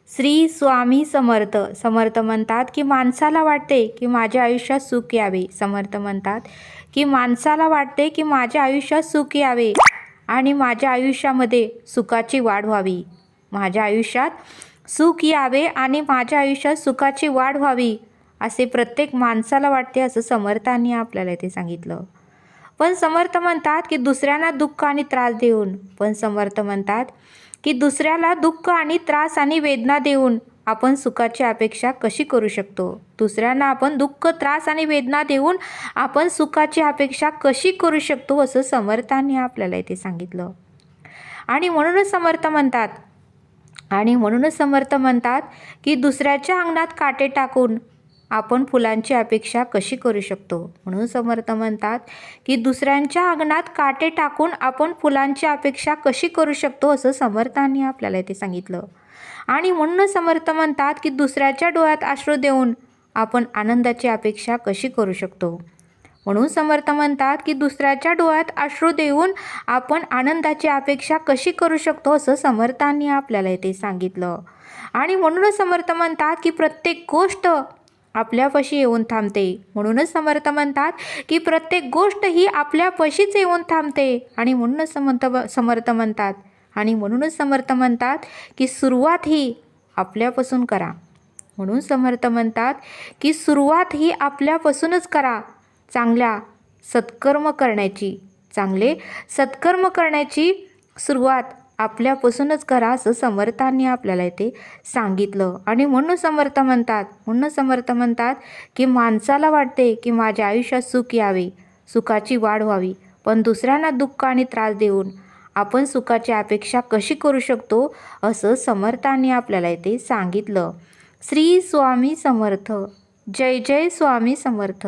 श्री स्वामी समर्थ. समर्थ म्हणतात की माणसाला वाटते की माझ्या आयुष्यात सुख यावे. समर्थ म्हणतात की माणसाला वाटते की माझ्या आयुष्यात सुख यावे आणि माझ्या आयुष्यामध्ये सुखाची वाढ व्हावी. माझ्या आयुष्यात सुख यावे आणि माझ्या आयुष्यात सुखाची वाढ व्हावी असे प्रत्येक माणसाला वाटते, असं समर्थांनी आपल्याला इथे सांगितलं. पण समर्थ म्हणतात की दुसऱ्यांना दुःख आणि त्रास देऊन समर्थ म्हणतात की दुसऱ्याला दुःख आणि त्रास आणि वेदना देऊन आपण सुखाची अपेक्षा कशी करू शकतो. दुसऱ्यांना आपण दुःख, त्रास आणि वेदना देऊन आपण सुखाची अपेक्षा कशी करू शकतो, असं समर्थांनी आपल्याला इथे सांगितलं. आणि म्हणूनच समर्थ म्हणतात की दुसऱ्याच्या अंगणात काटे टाकून आपण फुलांची अपेक्षा कशी करू शकतो. म्हणून समर्थ म्हणतात की दुसऱ्यांच्या अंगणात काटे टाकून आपण फुलांची अपेक्षा कशी करू शकतो, असं समर्थांनी आपल्याला इथे सांगितलं. आणि म्हणून समर्थ म्हणतात की दुसऱ्याच्या डोळ्यात अश्रू देऊन आपण आनंदाची अपेक्षा कशी करू शकतो. म्हणून समर्थ म्हणतात की दुसऱ्याच्या डोळ्यात अश्रू देऊन आपण आनंदाची अपेक्षा कशी करू शकतो, असं समर्थांनी आपल्याला इथे सांगितलं. आणि म्हणूनच समर्थ म्हणतात की प्रत्येक गोष्ट आपल्यापाशी येऊन थांबते. म्हणूनच समर्थ म्हणतात की प्रत्येक गोष्ट ही आपल्यापाशीच येऊन थांबते. आणि म्हणूनच समर्थ म्हणतात की सुरुवात ही आपल्यापासून करा. म्हणून समर्थ म्हणतात की सुरुवात ही आपल्यापासूनच करा. चांगले सत्कर्म करण्याची सुरुवात आपल्यापासूनच करा, असं समर्थांनी आपल्याला इथे सांगितलं. आणि म्हणून समर्थ म्हणतात की माणसाला वाटते की माझ्या आयुष्यात सुख यावे, सुखाची वाढ व्हावी, पण दुसऱ्यांना दुःख आणि त्रास देऊन आपण सुखाची अपेक्षा कशी करू शकतो, असं समर्थांनी आपल्याला इथे सांगितलं. श्री स्वामी समर्थ. जय जय स्वामी समर्थ.